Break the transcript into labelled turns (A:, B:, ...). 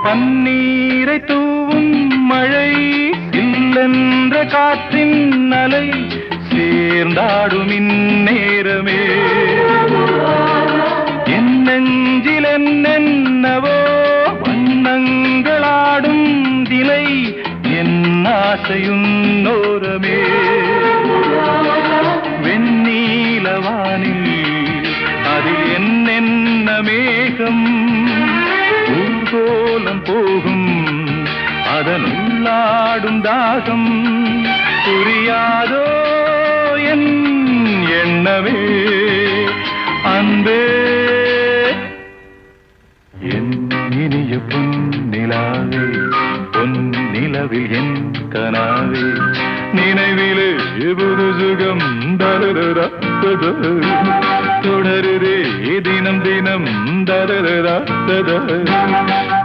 A: பன்னீரை தூவும் மழை இல்லென்ற காற்றின் அலை சேர்ந்தாடும் இந்நேரமே என் நெஞ்சில் என்னென்னவோ வண்ணங்களாடும் திலை என் ஆசையும் நோரமே வெண்ணீலவானில் அதில் என்னென்ன மேகம் ஊர்கோலம் போகும் அதனுள்ளாடும் தாகம் புரியாதோ என் எண்ணமே அன்பே என் இனிய பொன்னிலாவே பொன்னிலவில் என் கனாவே நினைவிலே புது சுகம் தொடருதே தினம் தினம்